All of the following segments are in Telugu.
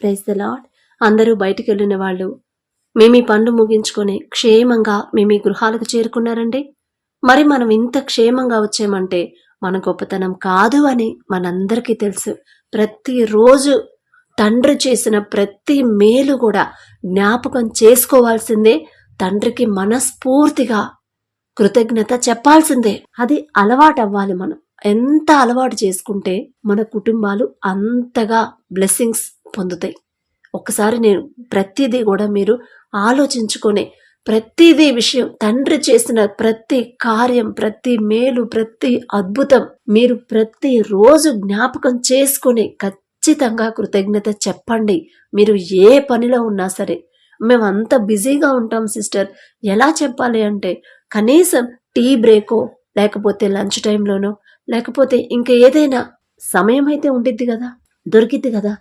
Praise the lord. అందరూ బయటికి వెళ్ళిన వాళ్ళు మీ పనులు ముగించుకొని క్షేమంగా మీ గృహాలకు చేరుకున్నారండి. మరి మనం ఇంత క్షేమంగా వచ్చామంటే మన గొప్పతనం కాదు అని మనందరికీ తెలుసు. ప్రతిరోజు తండ్రి చేసిన ప్రతి మేలు కూడా జ్ఞాపకం చేసుకోవాల్సిందే. తండ్రికి మనస్ఫూర్తిగా కృతజ్ఞత చెప్పాల్సిందే. అది అలవాటు అవ్వాలి. మనం ఎంత అలవాటు చేసుకుంటే మన కుటుంబాలు అంతగా బ్లెస్సింగ్స్ పొందుతాయి. ఒక్కసారి నేను ప్రతిదీ కూడా మీరు ఆలోచించుకొని ప్రతిదీ విషయం, తండ్రి చేసిన ప్రతి కార్యం, ప్రతి మేలు, ప్రతి అద్భుతం మీరు ప్రతిరోజు జ్ఞాపకం చేసుకొని ఖచ్చితంగా కృతజ్ఞత చెప్పండి. మీరు ఏ పనిలో ఉన్నా సరే. మేము అంత బిజీగా ఉంటాం సిస్టర్, ఎలా చెప్పాలి అంటే కనీసం టీ బ్రేకో లేకపోతే లంచ్ టైంలోనో లేకపోతే ఇంకా ఏదైనా సమయం అయితే ఉండిద్ది కదా, దొరికిద్ది కదా.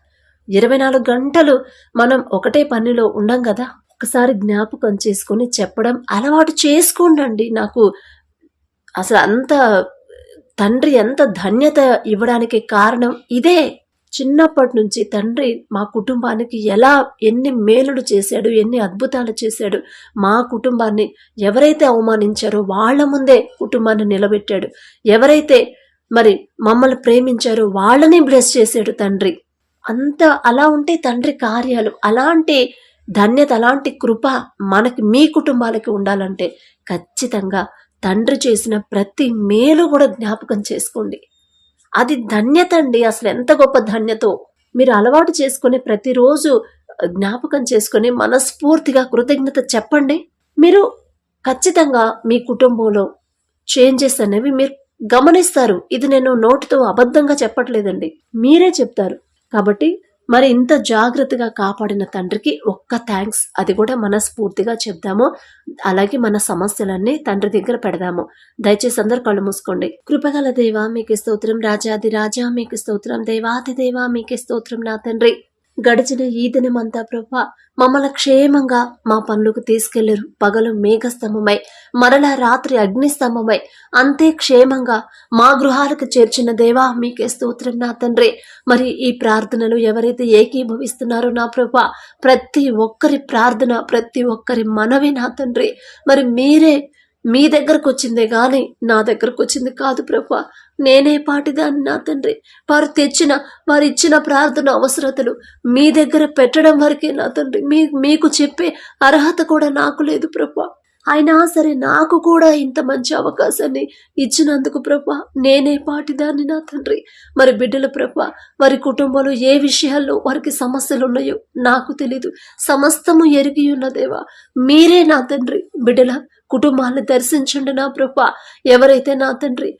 24 గంటలు మనం ఒకటే పనిలో ఉండం కదా. ఒకసారి జ్ఞాపకం చేసుకొని చెప్పడం అలవాటు చేసుకోండి. నాకు అసలు అంత తండ్రి ఎంత ధన్యత ఇవ్వడానికి కారణం ఇదే. చిన్నప్పటి నుంచి తండ్రి మా కుటుంబానికి ఎన్ని మేలులు చేశాడు, ఎన్ని అద్భుతాలు చేశాడు. మా కుటుంబాన్ని ఎవరైతే అవమానించారో వాళ్ళ ముందే కుటుంబాన్ని నిలబెట్టాడు. ఎవరైతే మరి మమ్మల్ని ప్రేమించారో వాళ్ళని బ్లెస్ చేశాడు తండ్రి. అంత అలా ఉంటే తండ్రి కార్యాలు, అలాంటి ధన్యత, అలాంటి కృప మనకి మీ కుటుంబాలకి ఉండాలంటే ఖచ్చితంగా తండ్రి చేసిన ప్రతి మేలు కూడా జ్ఞాపకం చేసుకోండి. అది ధన్యత అండి. అసలు ఎంత గొప్ప ధన్యతో మీరు అలవాటు చేసుకుని ప్రతిరోజు జ్ఞాపకం చేసుకుని మనస్ఫూర్తిగా కృతజ్ఞత చెప్పండి. మీరు ఖచ్చితంగా మీ కుటుంబంలో చేంజెస్ అనేవి మీరు గమనిస్తారు. ఇది నేను నోటితో అబద్ధంగా చెప్పట్లేదండి, మీరే చెప్తారు. కాబట్టి మరి ఇంత జాగ్రత్తగా కాపాడిన తండ్రికి ఒక్క థ్యాంక్స్, అది కూడా మనస్ఫూర్తిగా చెప్దాము. అలాగే మన సమస్యలన్నీ తండ్రి దగ్గర పెడదాము. దయచేసి అందరు కళ్ళు మూసుకోండి. కృపగల దేవా మీకే స్తోత్రం, రాజాది రాజా మీకే స్తోత్రం, దేవాది దేవా మీకే స్తోత్రం. నా తండ్రి, గడిచిన ఈ దినమంతా ప్రభా మమ్మల్ని క్షేమంగా మా పనులకు తీసుకెళ్లరు. పగలు మేఘస్తంభమై మరలా రాత్రి అగ్నిస్తంభమై అంతే క్షేమంగా మా గృహాలకు చేర్చిన దేవా మీకే స్తోత్రం. నా తండ్రి, మరి ఈ ప్రార్థనలు ఎవరైతే ఏకీభవిస్తున్నారో నా ప్రభా, ప్రతి ఒక్కరి ప్రార్థన, ప్రతి ఒక్కరి మనవి నా తండ్రి, మరి మీరే మీ దగ్గరకు వచ్చిందే గాని నా దగ్గరకు వచ్చింది కాదు ప్రభా. నేనే పాటిదాన్ని నా తండ్రి. వారు ఇచ్చిన ప్రార్థన అవసరతలు మీ దగ్గర పెట్టడం వరకే నా తండ్రి. మీకు చెప్పే అర్హత కూడా నాకు లేదు ప్రభా. అయినా సరే నాకు కూడా ఇంత మంచి అవకాశాన్ని ఇచ్చినందుకు ప్రభా నేనే పాటిదాన్ని నా తండ్రి. మరి బిడ్డల ప్రభా, వారి కుటుంబంలో ఏ విషయాల్లో వారికి సమస్యలు ఉన్నాయో నాకు తెలీదు. సమస్తము ఎరిగి ఉన్న దేవా మీరే నా తండ్రి. బిడ్డల కుటుంబాలను దర్శించండి నా ప్రభా. ఎవరైతే నా తండ్రి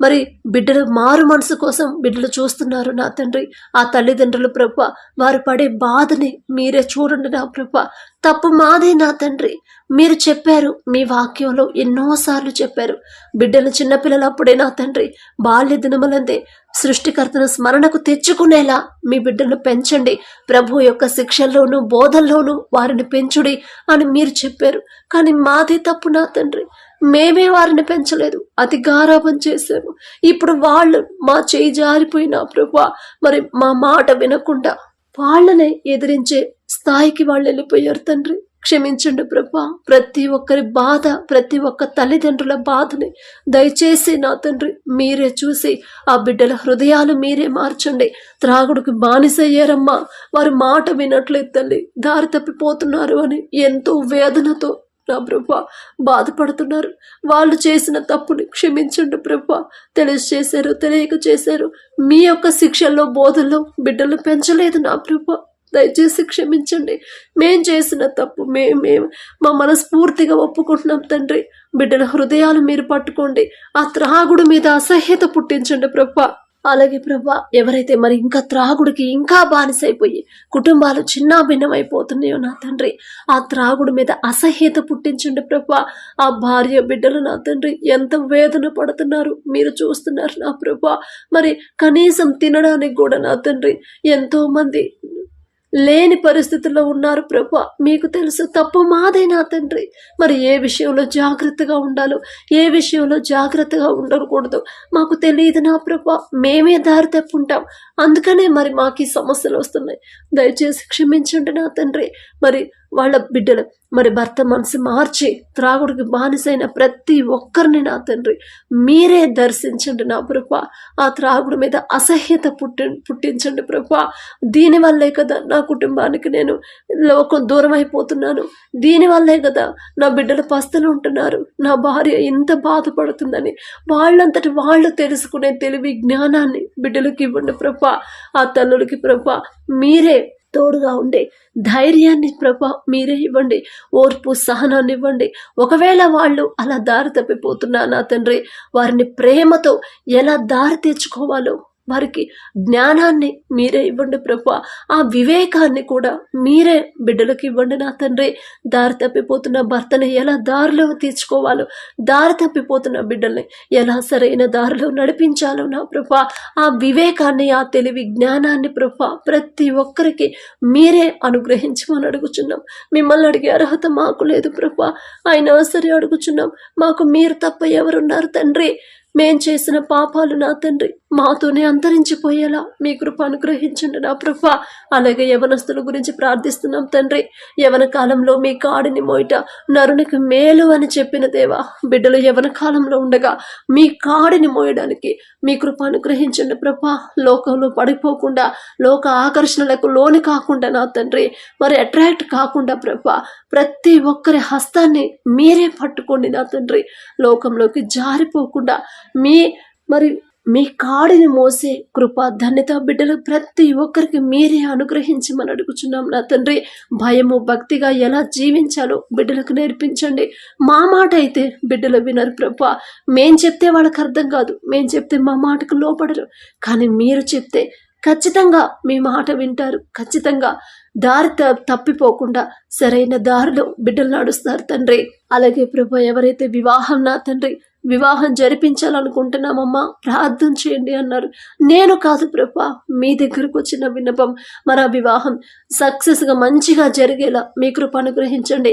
మరి బిడ్డల మారు మనసు కోసం బిడ్డలు చూస్తున్నారు నా తండ్రి, ఆ తల్లిదండ్రులు ప్రభా వారు పడే బాధని మీరే చూడండి నా ప్రభా. తప్పు మాదే నా తండ్రి. మీరు చెప్పారు, మీ వాక్యంలో ఎన్నోసార్లు చెప్పారు, బిడ్డలు చిన్నపిల్లలప్పుడే నా తండ్రి బాల్య దినములందే సృష్టికర్తను స్మరణకు తెచ్చుకునేలా మీ బిడ్డలను పెంచండి. ప్రభు యొక్క శిక్షల్లోనూ బోధల్లోనూ వారిని పెంచుడి అని మీరు చెప్పారు. కానీ మాదే తప్పు నా తండ్రి. మేమే వారిని పెంచలేదు, అతి గారాబం చేశాము. ఇప్పుడు వాళ్ళు మా చేయి జారిపోయినా ప్రభా మరి మా మాట వినకుండా వాళ్ళనే ఎదిరించే స్థాయికి వాళ్ళు వెళ్ళిపోయారు తండ్రి. క్షమించండి ప్రభా. ప్రతి ఒక్కరి బాధ, ప్రతి ఒక్క తల్లిదండ్రుల బాధని దయచేసి నా తండ్రి మీరే చూసి ఆ బిడ్డల హృదయాలు మీరే మార్చండి. త్రాగుడికి బానిసయ్యారమ్మా, వారి మాట వినట్లేదు తల్లి, దారి తప్పిపోతున్నారు అని ఎంతో వేదనతో నా ప్రభా బాధపడుతున్నారు. వాళ్ళు చేసిన తప్పుని క్షమించండి ప్రభా. తెలియక చేశారు. మీ యొక్క శిక్షల్లో బోధల్లో బిడ్డలు పెంచలేదు నా ప్రభా. దయచేసి క్షమించండి. మేం చేసిన తప్పు మా మనస్ఫూర్తిగా ఒప్పుకుంటున్నాం తండ్రి. బిడ్డల హృదయాలు మీరు పట్టుకోండి. ఆ త్రాగుడు మీద అసహ్యత పుట్టించండి ప్రభా. అలాగే ప్రభా, ఎవరైతే మరి ఇంకా త్రాగుడికి ఇంకా బానిసైపోయి కుటుంబాలు చిన్నా భిన్నమైపోతున్నాయో నా తండ్రి, ఆ త్రాగుడు మీద అసహ్యత పుట్టించండి ప్రభా. ఆ భార్య బిడ్డలు నా తండ్రి ఎంత వేదన పడుతున్నారు మీరు చూస్తున్నారు నా ప్రభా. మరి కనీసం తినడానికి కూడా నా తండ్రి ఎంతో మంది లేని పరిస్థితుల్లో ఉన్నారు ప్రభా. మీకు తెలుసు, తప్పు మాదే నా తండ్రి. మరి ఏ విషయంలో జాగ్రత్తగా ఉండాలో, ఏ విషయంలో జాగ్రత్తగా ఉండకూడదు మాకు తెలియదు నా ప్రభా. మేమే దారి తప్పుంటాం, అందుకనే మరి మాకు ఈ సమస్యలు వస్తున్నాయి. దయచేసి క్షమించండి నా తండ్రి. మరి వాళ్ళ బిడ్డలు మరి భర్త మనసు మార్చి త్రాగుడికి బానిసైన ప్రతి ఒక్కరిని నా తండ్రి మీరే దర్శించండి నా ప్రభా. ఆ త్రాగుడి మీద అసహ్యత పుట్టించండి ప్రభా. దీనివల్లే కదా నా కుటుంబానికి నేను లోకం దూరం అయిపోతున్నాను, దీనివల్లే కదా నా బిడ్డలు పస్తులు ఉంటున్నారు, నా భార్య ఇంత బాధపడుతుందని వాళ్ళంతటి వాళ్ళు తెలుసుకునే తెలివి జ్ఞానాన్ని బిడ్డలకి ఇవ్వండి ప్రభా. ఆ తల్లులకి ప్రభా మీరే తోడుగా ఉండే ధైర్యాన్ని ప్రభా మీరే ఇవ్వండి, ఓర్పు సహనాన్ని ఇవ్వండి. ఒకవేళ వాళ్ళు అలా దారి తప్పిపోతున్నా నా తండ్రి వారిని ప్రేమతో ఎలా దారి తెచ్చుకోవాలో వారికి జ్ఞానాన్ని మీరే ఇవ్వండి ప్రభా. ఆ వివేకాన్ని కూడా మీరే బిడ్డలకు ఇవ్వండి నా తండ్రి. దారి తప్పిపోతున్న భర్తని ఎలా దారిలో తీర్చుకోవాలో, దారి తప్పిపోతున్న బిడ్డల్ని ఎలా సరైన దారిలో నడిపించాలో నా ప్రభా, ఆ వివేకాన్ని, ఆ తెలివి జ్ఞానాన్ని ప్రభా ప్రతి ఒక్కరికి మీరే అనుగ్రహించమని అడుగుచున్నాం. మిమ్మల్ని అడిగే అర్హత మాకు లేదు ప్రభా, అయినా సరే అడుగుచున్నాం. మాకు మీరు తప్ప ఎవరున్నారు తండ్రి? మేం చేసిన పాపాలు నా తండ్రి మాతోనే అంతరించిపోయేలా మీ కృప అనుగ్రహించండి నా ప్రభా. అలాగే యవనస్తుల గురించి ప్రార్థిస్తున్నాం తండ్రి. యవన కాలంలో మీ కాడిని మోయట నరునికి మేలు అని చెప్పిన దేవా, బిడ్డలు యవన కాలంలో ఉండగా మీ కాడిని మోయడానికి మీ కృప అనుగ్రహించండి ప్రభా. లోకంలో పడిపోకుండా, లోక ఆకర్షణలకు లోని కాకుండా నా తండ్రి మరి అట్రాక్ట్ కాకుండా ప్రభా ప్రతి ఒక్కరి హస్తాన్ని మీరే పట్టుకోండి నా తండ్రి. లోకంలోకి జారిపోకుండా మీ కాడిని మోసే కృప ధన్యత బిడ్డలు ప్రతి ఒక్కరికి మీరే అనుగ్రహించమని అడుగుచున్నాం నా తండ్రి. భయము భక్తిగా ఎలా జీవించాలో బిడ్డలకు నేర్పించండి. మా మాట అయితే బిడ్డలు వినరు ప్రభా. మేం చెప్తే వాళ్ళకి అర్థం కాదు, మేం చెప్తే మా మాటకు లోపడరు. కానీ మీరు చెప్తే ఖచ్చితంగా మీ మాట వింటారు. ఖచ్చితంగా దారి తప్పిపోకుండా సరైన దారిలో బిడ్డలు నడుస్తారు తండ్రి. అలాగే ప్రభా ఎవరైతే వివాహం నా తండ్రి వివాహం జరిపించాలనుకుంటున్నామమ్మా ప్రార్థన చేయండి అన్నారు. నేను కాదు ప్రభా, మీ దగ్గరకు వచ్చిన విన్నపం మరి ఆ వివాహం సక్సెస్గా మంచిగా జరిగేలా మీ కృప అనుగ్రహించండి.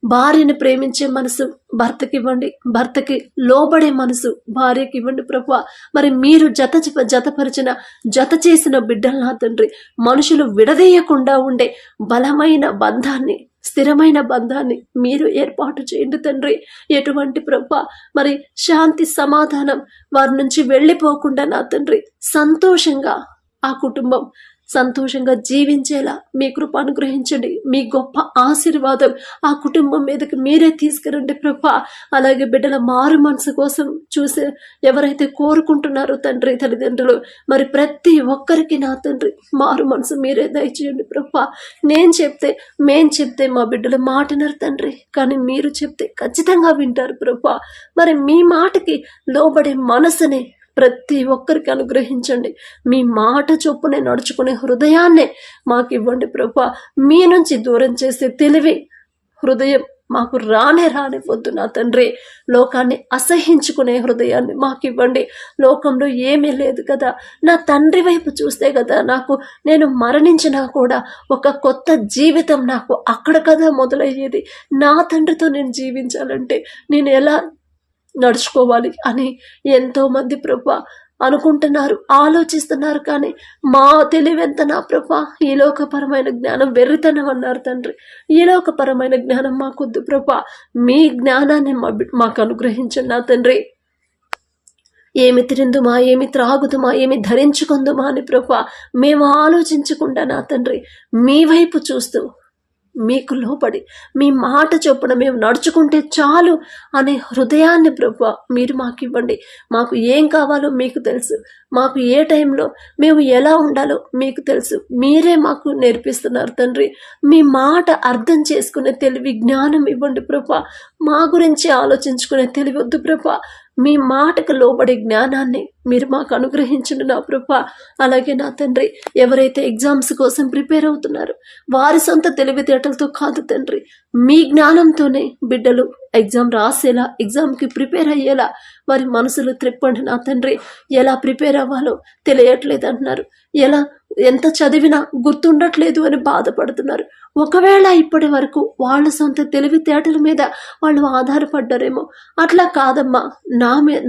భార్యని ప్రేమించే మనసు భర్తకి ఇవ్వండి, భర్తకి లోబడే మనసు భార్యకి ఇవ్వండి ప్రభా. మరి మీరు జతపరిచిన జత చేసిన బిడ్డలు నా తండ్రి మనుషులు విడదీయకుండా ఉండే బలమైన బంధాన్ని, స్థిరమైన బంధాన్ని మీరు ఏర్పాటు చేయండి తండ్రి. ఎటువంటి ప్రభా మరి శాంతి సమాధానం వారి నుంచి వెళ్ళిపోకుండా నా తండ్రి సంతోషంగా ఆ కుటుంబం సంతోషంగా జీవించేలా మీ కృప అనుగ్రహించండి. మీ గొప్ప ఆశీర్వాదం ఆ కుటుంబం మీదకి మీరే తీసుకురండి ప్రభా. అలాగే బిడ్డల మారు మనసు కోసం చూసే ఎవరైతే కోరుకుంటున్నారో తండ్రి తల్లిదండ్రులు మరి ప్రతి ఒక్కరికి నా తండ్రి మారు మనసు మీరే దయచేయండి ప్రభా. మేం చెప్తే మా బిడ్డల మాటనరు తండ్రి, కానీ మీరు చెప్తే ఖచ్చితంగా వింటారు ప్రభా. మరి మీ మాటకి లోబడే మనసుని ప్రతి ఒక్కరికి అనుగ్రహించండి. మీ మాట చొప్పునే నడుచుకునే హృదయాన్నే మాకు ఇవ్వండి ప్రభా. మీ నుంచి దూరం చేసే తెలివి హృదయం మాకు రానివ్వద్దు నా తండ్రి. లోకాన్ని అసహించుకునే హృదయాన్ని మాకు ఇవ్వండి. లోకంలో ఏమీ లేదు కదా, నా తండ్రి వైపు చూస్తే కదా నేను మరణించినా కూడా ఒక కొత్త జీవితం నాకు అక్కడ కదా మొదలయ్యేది. నా తండ్రితో నేను జీవించాలంటే నేను ఎలా నడుచుకోవాలి అని ఎంతోమంది ప్రభా అనుకుంటున్నారు, ఆలోచిస్తున్నారు. కానీ మా తెలివెంత నా ప్రభా. ఈ లోకపరమైన జ్ఞానం వెర్రితనం అన్నారు తండ్రి. ఈ లోకపరమైన జ్ఞానం మాకొద్దు ప్రభా. మీ జ్ఞానాన్ని మాకు అనుగ్రహించండి నా తండ్రి. ఏమి తిరిందుమా, ఏమి త్రాగుదుమా, ఏమి ధరించుకుందుమా అని ప్రభా మేము ఆలోచించకుండా నా తండ్రి మీ వైపు చూస్తూ మీకు లోపడి మీ మాట చొప్పున మేము నడుచుకుంటే చాలు అనే హృదయాన్ని ప్రభా మీరు మాకు ఇవ్వండి. మాకు ఏం కావాలో మీకు తెలుసు, మాకు ఏ టైంలో మేము ఎలా ఉండాలో మీకు తెలుసు. మీరే మాకు నేర్పిస్తున్నారు తండ్రి. మీ మాట అర్థం చేసుకునే తెలివి జ్ఞానం ఇవ్వండి ప్రభా. మా గురించి ఆలోచించుకునే తెలివి వద్దు ప్రభా. మీ మాటకు లోబడే జ్ఞానాన్ని మీరు మాకు అనుగ్రహించండి నా ప్రభా. అలాగే నా తండ్రి ఎవరైతే ఎగ్జామ్స్ కోసం ప్రిపేర్ అవుతున్నారో వారి సొంత తెలివితేటలతో కాదు తండ్రి, మీ జ్ఞానంతోనే బిడ్డలు ఎగ్జామ్ రాసేలా, ఎగ్జామ్కి ప్రిపేర్ అయ్యేలా వారి మనసులు త్రిప్పండి నా తండ్రి. ఎలా ప్రిపేర్ అవ్వాలో తెలియట్లేదు అంటున్నారు, ఎలా ఎంత చదివినా గుర్తుండట్లేదు అని బాధపడుతున్నారు. ఒకవేళ ఇప్పటి వరకు వాళ్ళ సొంత తెలివితేటల మీద వాళ్ళు ఆధారపడ్డారేమో. అట్లా కాదమ్మా,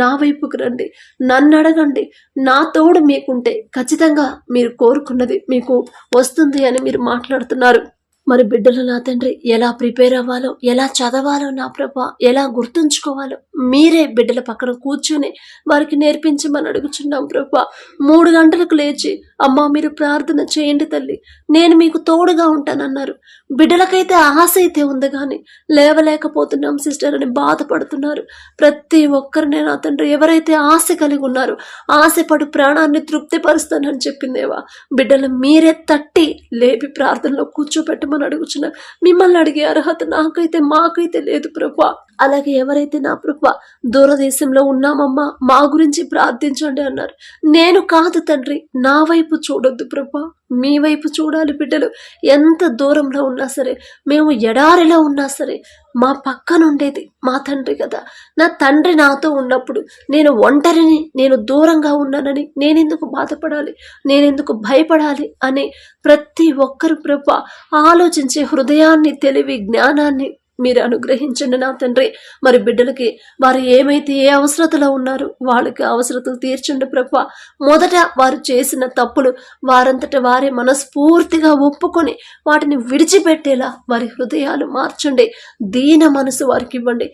నా వైపుకు రండి, నన్ను అడగండి, నా తోడు మీకుంటే ఖచ్చితంగా మీరు కోరుకున్నది మీకు వస్తుంది అని మీరు మాట్లాడుతున్నారు. మరి బిడ్డలు నా తండ్రి ఎలా ప్రిపేర్ అవ్వాలో, ఎలా చదవాలో నా ప్రభా, ఎలా గుర్తుంచుకోవాలో మీరే బిడ్డల పక్కన కూర్చొని వారికి నేర్పించమని అడుగుచున్నాం ప్రభా. 3 గంటలకు లేచి అమ్మా మీరు ప్రార్థన చేయండి తల్లి, నేను మీకు తోడుగా ఉంటానన్నారు. బిడ్డలకైతే ఆశ అయితే ఉంది కానీ లేవలేకపోతున్నాం సిస్టర్ అని బాధపడుతున్నారు. ప్రతి ఒక్కరినే నా తండ్రి ఎవరైతే ఆశ కలిగి ఉన్నారో, ఆశపడు ప్రాణాన్ని తృప్తిపరుస్తానని చెప్పిందేవా, బిడ్డలు మీరే తట్టి లేపి ప్రార్థనలో కూర్చోబెట్టమని అడుగుచున్నా. మిమ్మల్ని అడిగే అర్హత నాకైతే మాకైతే లేదు ప్రభా. అలాగే ఎవరైతే నా ప్రభా దూరదేశంలో ఉన్నామమ్మా మా గురించి ప్రార్థించండి అన్నారు. నేను కాదు తండ్రి, నా వైపు చూడొద్దు ప్రభా, మీ వైపు చూడాలి. బిడ్డలు ఎంత దూరంలో ఉన్నా సరే, మేము ఎడారిలో ఉన్నా సరే, మా పక్కన ఉండేది మా తండ్రి కదా. నా తండ్రి నాతో ఉన్నప్పుడు నేను ఒంటరిని, నేను దూరంగా ఉన్నానని నేనెందుకు బాధపడాలి, నేనెందుకు భయపడాలి అని ప్రతి ఒక్కరు ప్రభా ఆలోచించే హృదయాన్ని, తెలివి, జ్ఞానాన్ని మీరు అనుగ్రహించండి నా తండ్రి. మరి బిడ్డలకి వారు ఏమైతే ఏ అవసరతలో ఉన్నారో వాళ్ళకి అవసరతలు తీర్చండి ప్రభా. మొదట వారు చేసిన తప్పులు వారంతట వారే మనస్ఫూర్తిగా ఒప్పుకొని వాటిని విడిచిపెట్టేలా వారి హృదయాలు మార్చండి. దీన మనసు వారికి ఇవ్వండి.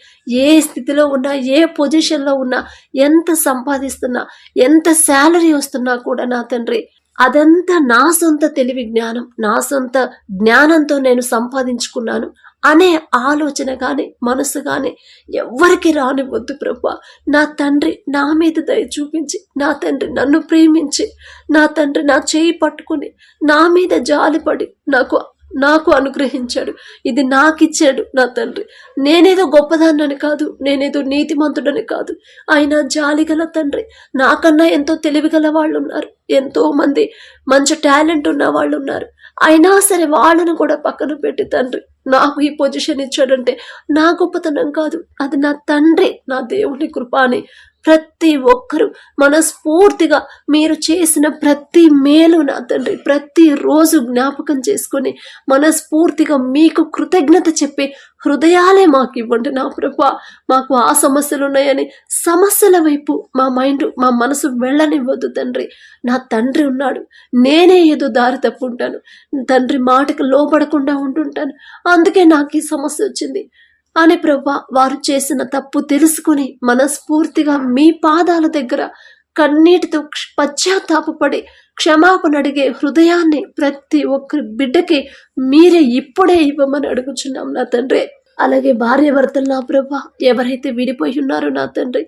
ఏ స్థితిలో ఉన్నా, ఏ పొజిషన్లో ఉన్నా, ఎంత సంపాదిస్తున్నా, ఎంత శాలరీ వస్తున్నా కూడా నా తండ్రి అదంతా నా సొంత తెలివి జ్ఞానం, నా సొంత జ్ఞానంతో నేను సంపాదించుకున్నాను అనే ఆలోచన కానీ మనసు కానీ ఎవ్వరికి రానివ్వద్దు ప్రభా. నా తండ్రి నా మీద దయ చూపించి, నా తండ్రి నన్ను ప్రేమించి, నా తండ్రి నా చేయి పట్టుకుని నా మీద జాలిపడి నాకు అనుగ్రహించాడు. ఇది నాకిచ్చాడు నా తండ్రి. నేనేదో గొప్పదాన్నని కాదు, నేనేదో నీతిమంతుడని కాదు. ఆయన జాలిగల తండ్రి. నాకన్నా ఎంతో తెలివిగల వాళ్ళు ఉన్నారు, ఎంతో మంది మంచి టాలెంట్ ఉన్న వాళ్ళు ఉన్నారు. అయినా సరే వాళ్ళను కూడా పక్కన పెట్టి తండ్రి నాకు ఈ పొజిషన్ ఇచ్చాడంటే నా గొప్పతనం కాదు, అది నా తండ్రి, నా దేవుని కృప అని ప్రతి ఒక్కరూ మనస్ఫూర్తిగా మీరు చేసిన ప్రతి మేలు నా తండ్రి ప్రతిరోజు జ్ఞాపకం చేసుకొని మనస్ఫూర్తిగా మీకు కృతజ్ఞత చెప్పే హృదయాలే మాకు ఇవ్వండి నా ప్రభా. మాకు ఆ సమస్యలు ఉన్నాయని సమస్యల వైపు మా మనసు వెళ్ళనివ్వద్దు తండ్రి. నా తండ్రి ఉన్నాడు, నేనే ఏదో దారి తప్పుంటాను, తండ్రి మాటకు లోబడకుండా ఉంటుంటాను, అందుకే నాకు ఈ సమస్య వచ్చింది అని ప్రభా వారు చేసిన తప్పు తెలుసుకుని మనస్ఫూర్తిగా మీ పాదాల దగ్గర కన్నీటితో పశ్చాత్తాపపడి క్షమాపణ అడిగే హృదయాన్ని ప్రతి ఒక్కరి బిడ్డకి మీరే ఇప్పుడే ఇవ్వమని అడుగుచున్నాం నా తండ్రి. అలాగే భార్యాభర్తలు నా ప్రభా ఎవరైతే విడిపోయి ఉన్నారో నా తండ్రి,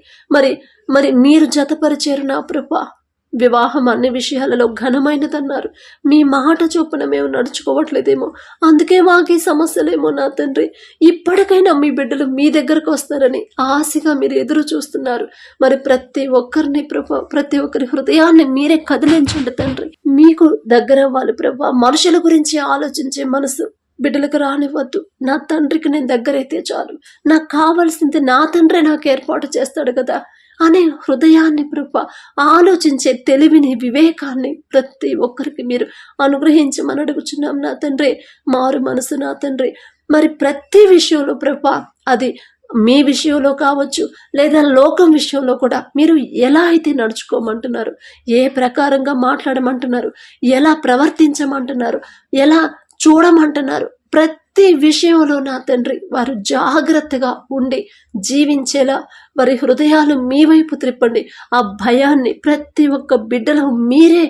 మరి మీరు జతపరిచారు నా ప్రభా. వివాహం అన్ని విషయాలలో ఘనమైనదన్నారు. మీ మాట చొప్పున మేము నడుచుకోవట్లేదేమో, అందుకే మాకు ఈ సమస్యలేమో నా తండ్రి. ఇప్పటికైనా మీ బిడ్డలు మీ దగ్గరకు వస్తారని ఆశగా మీరు ఎదురు చూస్తున్నారు. మరి ప్రతి ఒక్కరిని ప్రభా, ప్రతి ఒక్కరి హృదయాన్ని మీరే కదిలించండి తండ్రి. మీకు దగ్గర అవ్వాలి ప్రభా. మనుషుల గురించి ఆలోచించే మనసు బిడ్డలకు రానివ్వద్దు. నా తండ్రికి నేను దగ్గరైతే చాలు, నాకు కావాల్సింది నా తండ్రి నాకు ఏర్పాటు చేస్తాడు కదా అనే హృదయాన్ని ప్రభా, ఆలోచించే తెలివిని, వివేకాన్ని ప్రతి ఒక్కరికి మీరు అనుగ్రహించమని అడుగుచున్నాం నా తండ్రి. మారు మనసు నా తండ్రి. మరి ప్రతి విషయంలో ప్రభా, అది మీ విషయంలో కావచ్చు లేదా లోకం విషయంలో కూడా మీరు ఎలా అయితే నడుచుకోమంటున్నారు, ఏ ప్రకారంగా మాట్లాడమంటున్నారు, ఎలా ప్రవర్తించమంటున్నారు, ఎలా చూడమంటున్నారు, ప్రతి విషయంలో నా తండ్రి వారు జాగ్రత్తగా ఉండి జీవించేలా వారి హృదయాలు మీ వైపు త్రిప్పండి. ఆ భయాన్ని ప్రతి ఒక్క బిడ్డలో మీరే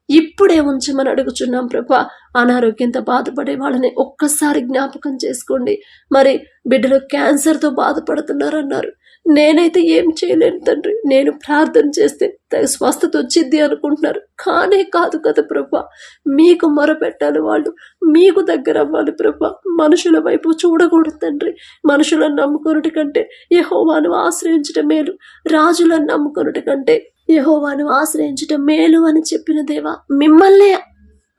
ఇప్పుడే ఉంచమని అడుగుచున్నాం ప్రభా. అనారోగ్యంతో బాధపడే వాళ్ళని ఒక్కసారి జ్ఞాపకం చేసుకోండి. మరి బిడ్డలు క్యాన్సర్తో బాధపడుతున్నారన్నారు. నేనైతే ఏం చేయలేను తండ్రి, నేను ప్రార్థన చేస్తే స్వస్థత వచ్చింది అనుకుంటున్నారు. కానే కాదు కదా ప్రభా, మీకు మొరపెట్టాలి, వాళ్ళు మీకు దగ్గర అవ్వాలి ప్రభా. మనుషుల వైపు చూడకూడదు తండ్రి. మనుషులను నమ్ముకొనుట కంటే యెహోవాను ఆశ్రయించడం మేలు, రాజులను నమ్ముకొనుట కంటే యెహోవాను ఆశ్రయించడం మేలు అని చెప్పిన దేవా, మిమ్మల్నే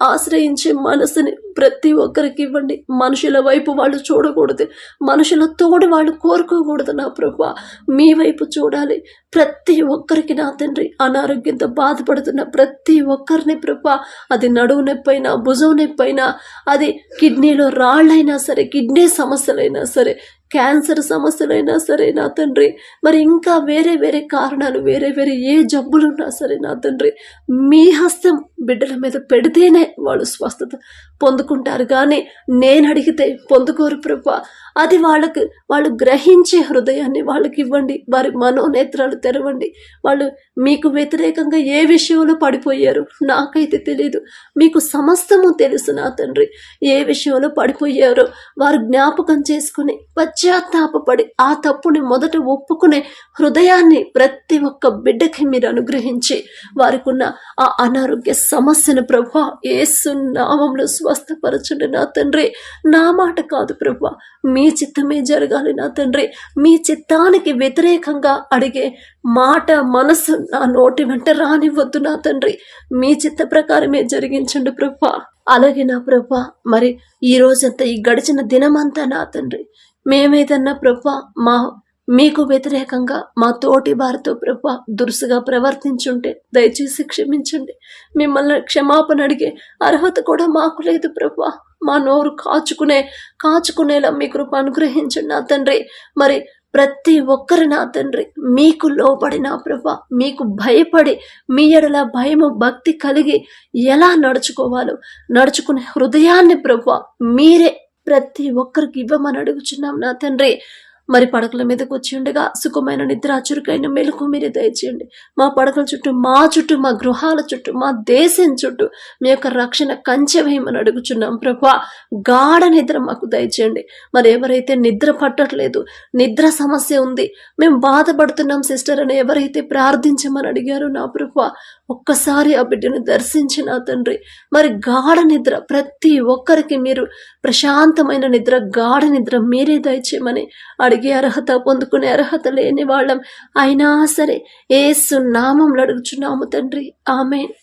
ఆశ్రయించే మనసుని ప్రతి ఒక్కరికి ఇవ్వండి. మనుషుల వైపు వాళ్ళు చూడకూడదు, మనుషుల తోడు వాళ్ళు కోరుకోకూడదు నా ప్రభా. మీ వైపు చూడాలి. ప్రతి ఒక్కరికి నా తండ్రి అనారోగ్యంతో బాధపడుతున్న ప్రతి ఒక్కరిని ప్రభా, అది నడువు నొప్పైనా, భుజం నొప్పైనా, అది కిడ్నీలో రాళ్ళైనా సరే, కిడ్నీ సమస్యలైనా సరే, క్యాన్సర్ సమస్యలైనా సరే నా తండ్రి, మరి ఇంకా వేరే వేరే కారణాలు, వేరే వేరే ఏ జబ్బులున్నా సరే నా తండ్రి, మీ హస్తం బిడ్డల మీద పెడితేనే వాళ్ళు స్వస్థత పొందుకుంటారు. కానీ నేను అడిగితే పొందుకోరు ప్రభా. అది వాళ్ళు గ్రహించే హృదయాన్ని వాళ్ళకి ఇవ్వండి. వారి మనోనేత్రాలు తెరవండి. వాళ్ళు మీకు వ్యతిరేకంగా ఏ విషయంలో పడిపోయారు నాకైతే తెలియదు, మీకు సమస్తము తెలుసు నా తండ్రి. ఏ విషయంలో పడిపోయారో వారు జ్ఞాపకం చేసుకుని పశ్చాత్తాపపడి ఆ తప్పుని మొదట ఒప్పుకునే హృదయాన్ని ప్రతి ఒక్క బిడ్డకి మీరు అనుగ్రహించి వారికి ఉన్న ఆ అనారోగ్య సమస్యను ప్రభా యేసు నామములో స్వస్థపరచండి నా తండ్రి. నా మాట కాదు ప్రభా, మీ చిత్తమే జరగాలి నా తండ్రి. మీ చిత్తానికి వ్యతిరేకంగా అడిగే మాట, మనసు నా నోటి వెంట రానివ్వద్దు నా తండ్రి. మీ చిత్త ప్రకారమే జరిగించండి ప్రభా. అలాగే నా ప్రభా, మరి ఈ రోజంతా, ఈ గడిచిన దినమంతా నా తండ్రి, మేమేదన్నా ప్రభా మీకు వ్యతిరేకంగా మా తోటి వారితో ప్రభా దురుసుగా ప్రవర్తించుంటే దయచేసి క్షమించండి. మిమ్మల్ని క్షమాపణ అడిగే అర్హత కూడా మాకు లేదు ప్రభా. మా నోరు కాచుకునేలా మీ కృప అనుగ్రహించండి నా తండ్రి. మరి ప్రతి ఒక్కరు నా తండ్రి మీకు లోబడి నా ప్రభా, మీకు భయపడి, మీ ఎడల భయము భక్తి కలిగి ఎలా నడుచుకునే హృదయాన్ని ప్రభా మీరే ప్రతి ఒక్కరికి ఇవ్వమని అడుగుచున్నాం నా తండ్రి. మరి పడకల మీదకి వచ్చి ఉండగా సుఖమైన నిద్ర, చురుకైన మెలకు మీరే దయచేయండి. మా పడకల చుట్టూ, మా చుట్టూ, మా గృహాల చుట్టూ, మా దేశం చుట్టూ మీ యొక్క రక్షణ కంచె వేయమని అడుగుచున్నాం ప్రభా. గాఢ నిద్ర మాకు దయచేయండి. మరి ఎవరైతే నిద్ర పట్టట్లేదు, నిద్ర సమస్య ఉంది, మేము బాధపడుతున్నాం సిస్టర్ అని ఎవరైతే ప్రార్థించమని అడిగారో నా ప్రభా, ఒక్కసారి ఆ బిడ్డను దర్శించి నా తండ్రి, మరి గాఢ నిద్ర ప్రతి ఒక్కరికి మీరు ప్రశాంతమైన నిద్ర, గాఢ నిద్ర మీరే దయచేయమని అడిగే అర్హత, పొందుకునే అర్హత లేని వాళ్ళం అయినా సరే యేసు నామములో అడుగుచున్నాము తండ్రి. ఆమేన్.